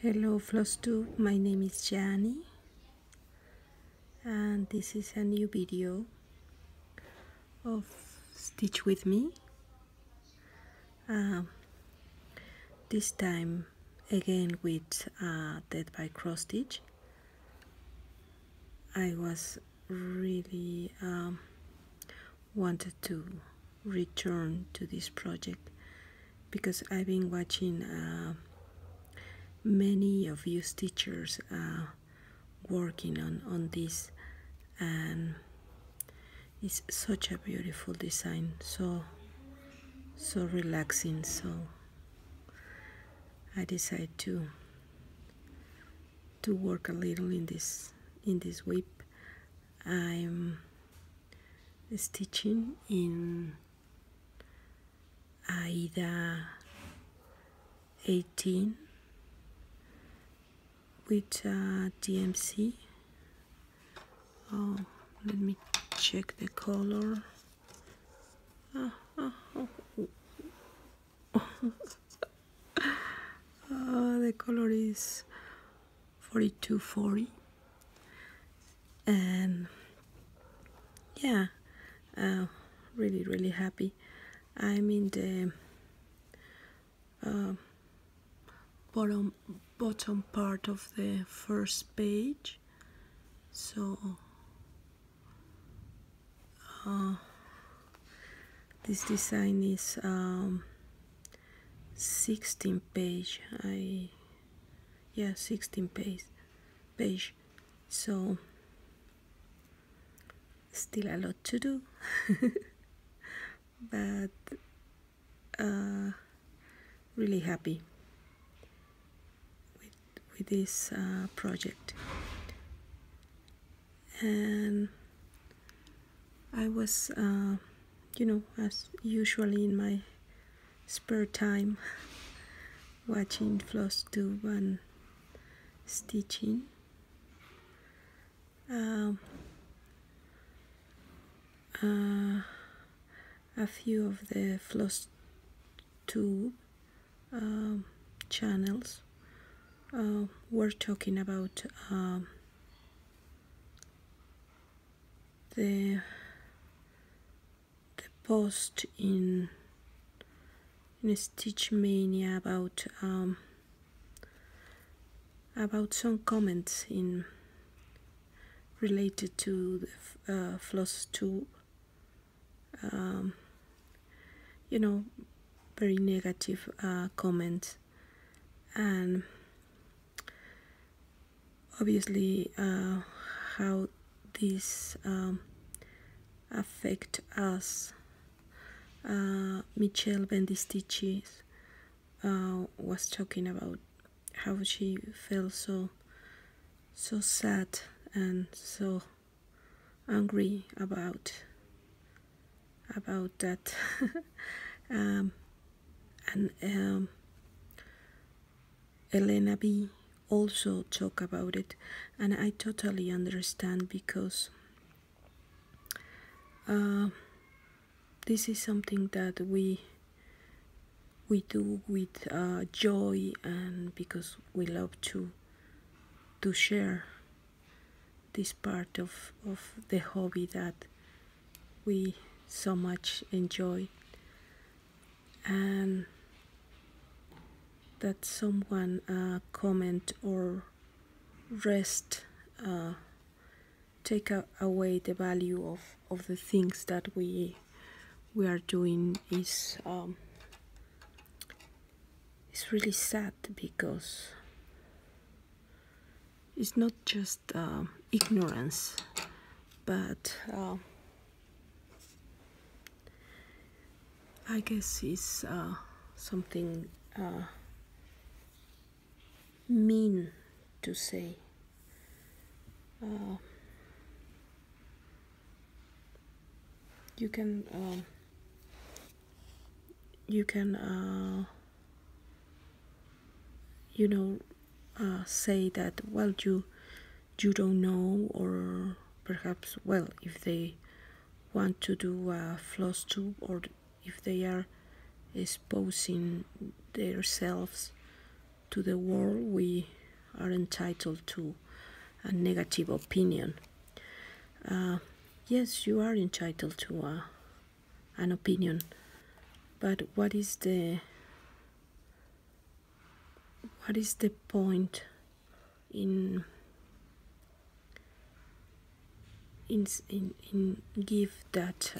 Hello Flosstube, my name is Jani and this is a new video of Stitch with me. This time again with Dead by Cross Stitch. I was really wanted to return to this project because I've been watching many of you stitchers working on this, and it's such a beautiful design, so relaxing. So I decided to work a little in this whip. I'm stitching in Aida 18 with DMC. Oh, let me check the color. The color is 4240, and yeah, really happy. I'm in the bottom part of the first page, so this design is 16 page. 16 page, so still a lot to do. But really happy with this project. And I was as usually in my spare time watching Flosstube and stitching. A few of the Flosstube channels were talking about the post in Stitch Mania about some comments related to the Flosstube. Very negative comments, and obviously how this affect us. Michelle Bendistitches was talking about how she felt so sad and so angry about that. And Elena B also talk about it, and I totally understand, because this is something that we do with joy, and because we love to share this part of the hobby that we so much enjoy. And that someone comment or rest take away the value of the things that we are doing is really sad, because it's not just ignorance, but I guess it's something mean to say. You can say that, well, you don't know, or perhaps, well, if they want to do a Flosstube, or if they are exposing themselves to the world, we are entitled to a negative opinion. Yes, you are entitled to an opinion, but what is the point in give that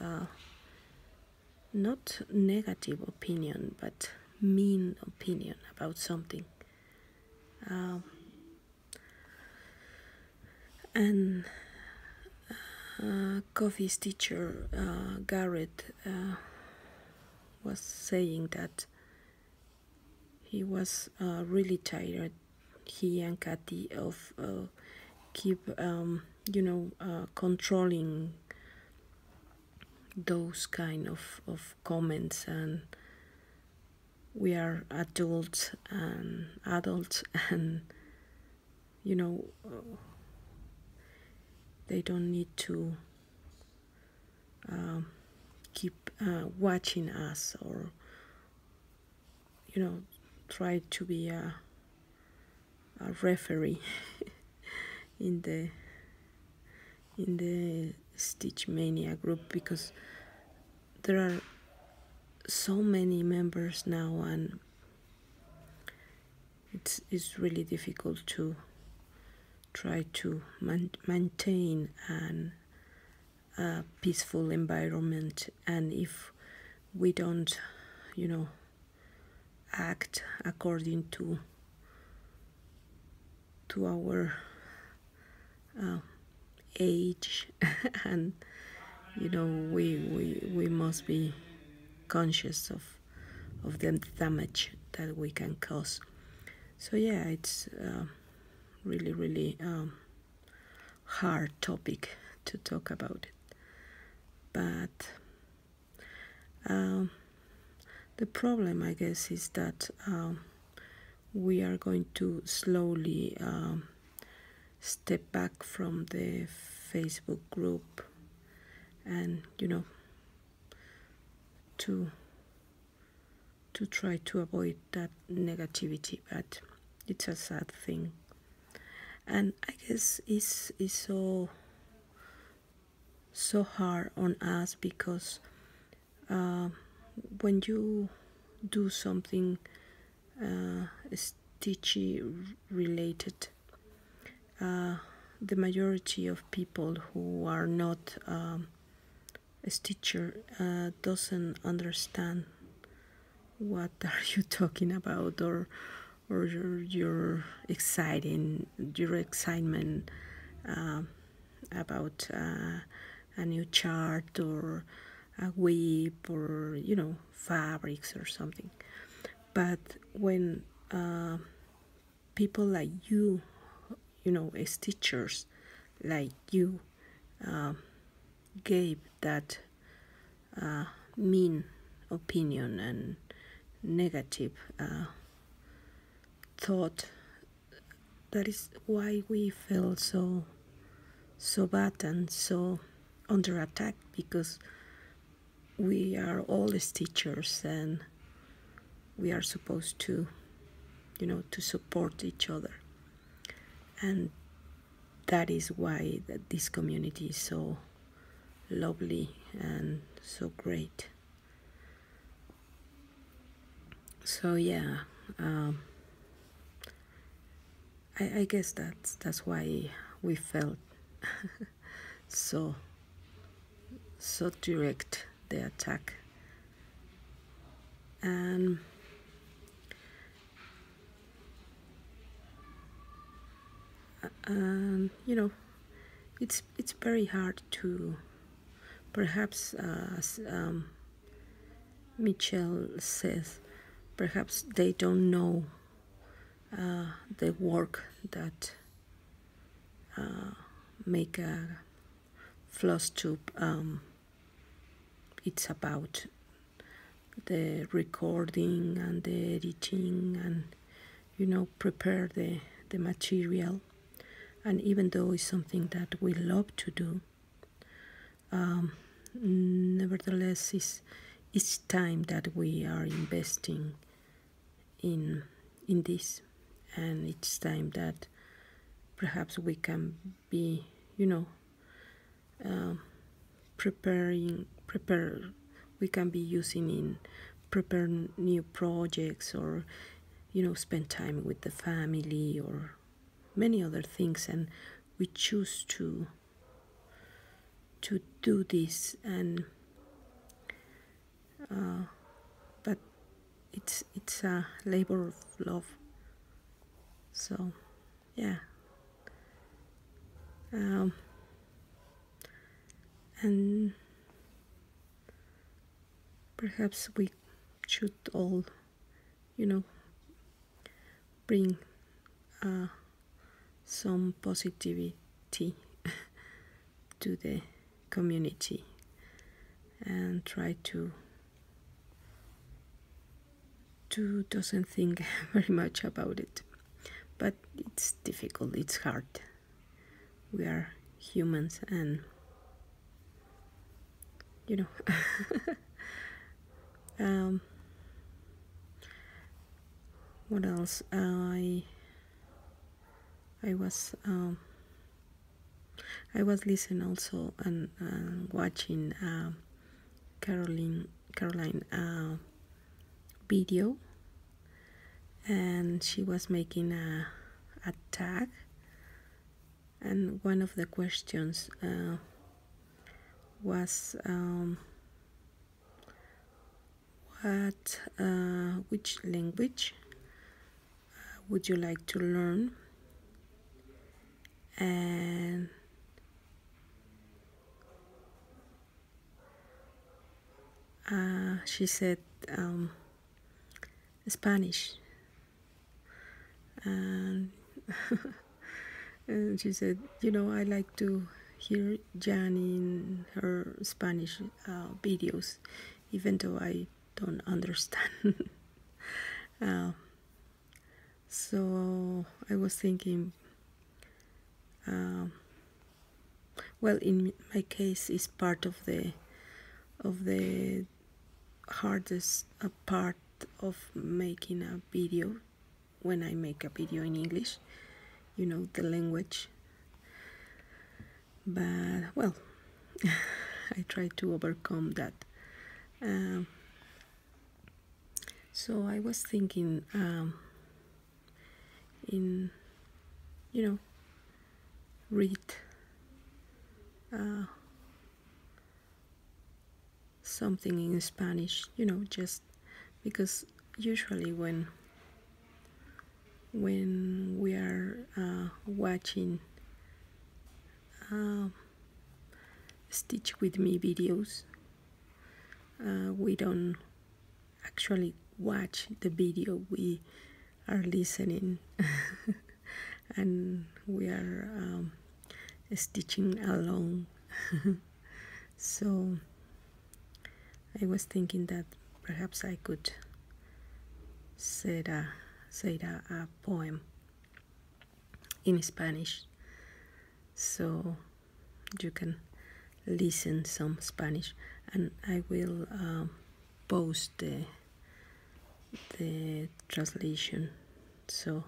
not negative opinion but mean opinion about something? And Coffee's teacher Garrett was saying that he was really tired, he and Kathy, of keep controlling those kind of comments, and we are adults and they don't need to keep watching us, or try to be a referee in the Stitch Mania group, because there are so many members now, and it's really difficult to try to maintain a peaceful environment. And if we don't act according to our age and we must be conscious of the damage that we can cause. So yeah, it's really hard topic to talk about it, but the problem, I guess, is that we are going to slowly step back from the Facebook group, and to try to avoid that negativity. But it's a sad thing, and I guess it's so hard on us, because when you do something stitchy related, the majority of people who are not a stitcher doesn't understand what are you talking about, or your excitement about a new chart, or a whip, or fabrics or something. But when people like you, stitchers like you, gave that mean opinion and negative thought, that is why we feel so bad and so under attack, because we are all stitchers, and we are supposed to to support each other, and that is why this community is so lovely and so great. So yeah, I guess that's why we felt so direct, the attack. And it's very hard to, perhaps, as Michelle says, perhaps they don't know the work that make a Flosstube. It's about the recording and the editing, and prepare the material. And even though it's something that we love to do, nevertheless it's time that we are investing in this. and it's time that perhaps we can be, prepare, we can be using in prepare new projects, or spend time with the family, or many other things, and we choose to do this, and but it's a labor of love. So yeah, and perhaps we should all, bring some positivity to the community, and try to doesn't think very much about it. But it's difficult, it's hard. We are humans, and what else? I was listening also, and watching Caroline video, and she was making a tag, and one of the questions was which language would you like to learn? And she said Spanish, and and she said, I like to hear Jan in her Spanish videos, even though I don't understand. So I was thinking, well, in my case, it's part of the hardest part of making a video. When I make a video in English, the language, but well, I try to overcome that. So I was thinking, in read something in Spanish, just because usually when we are watching Stitch with Me videos, we don't actually watch the video, we are listening and we are stitching along. So I was thinking that perhaps I could say a poem in Spanish, so you can listen some Spanish, and I will post the translation. So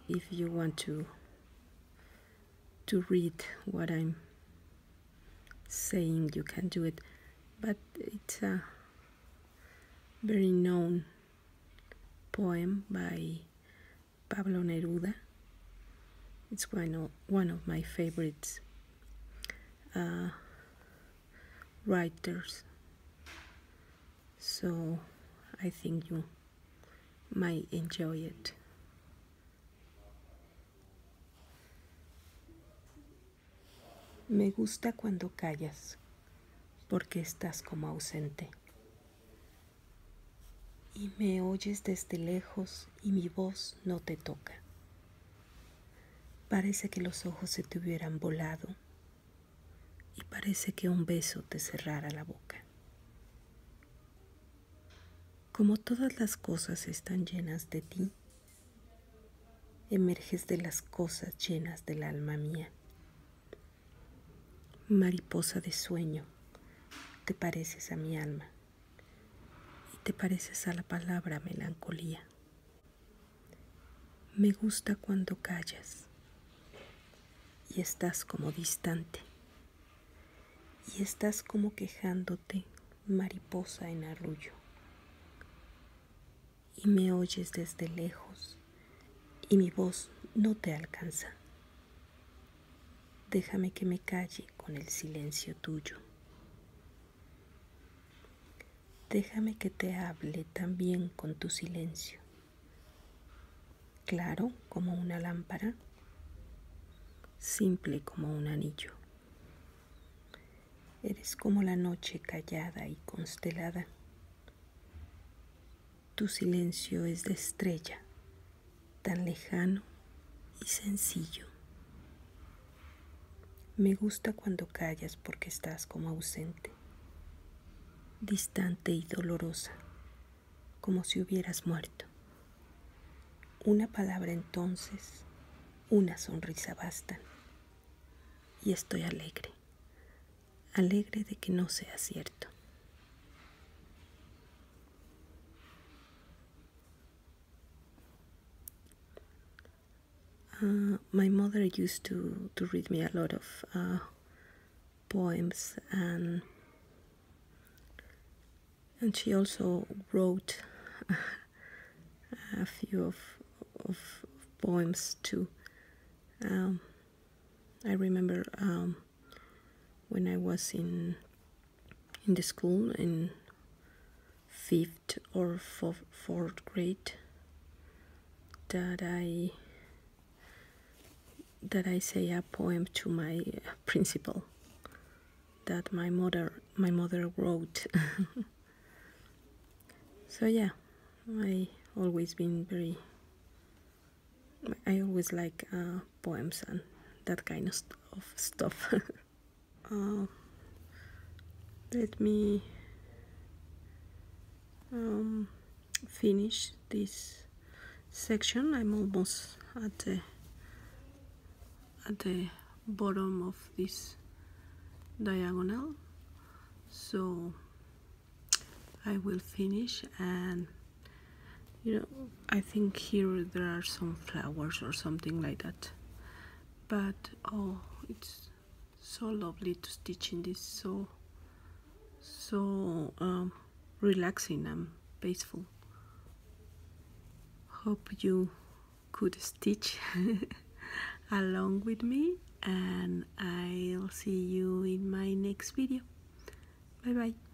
if you want to read what I'm saying, you can do it. But it's a very known poem by Pablo Neruda. It's one of my favorite writers. So I think you might enjoy it. Me gusta cuando callas, porque estás como ausente. Y me oyes desde lejos y mi voz no te toca. Parece que los ojos se te hubieran volado y parece que un beso te cerrara la boca. Como todas las cosas están llenas de ti, emerges de las cosas llenas del alma mía. Mariposa de sueño, te pareces a mi alma y te pareces a la palabra melancolía. Me gusta cuando callas y estás como distante y estás como quejándote, mariposa en arrullo, y me oyes desde lejos y mi voz no te alcanza. Déjame que me calle con el silencio tuyo. Déjame que te hable también con tu silencio. Claro como una lámpara, simple como un anillo. Eres como la noche callada y constelada. Tu silencio es de estrella, tan lejano y sencillo. Me gusta cuando callas porque estás como ausente, distante y dolorosa, como si hubieras muerto. Una palabra entonces, una sonrisa bastan. Y estoy alegre, alegre de que no sea cierto. My mother used to read me a lot of poems, and she also wrote a few of poems too. I remember when I was in the school in 5th or 4th grade that I say a poem to my principal that my mother wrote. So yeah, I always like poems and that kind of stuff. Let me finish this section. I'm almost at the bottom of this diagonal, so I will finish, and I think here there are some flowers or something like that, but oh, it's so lovely to stitch in this, so relaxing and peaceful. Hope you could stitch along with me, and I'll see you in my next video. Bye bye.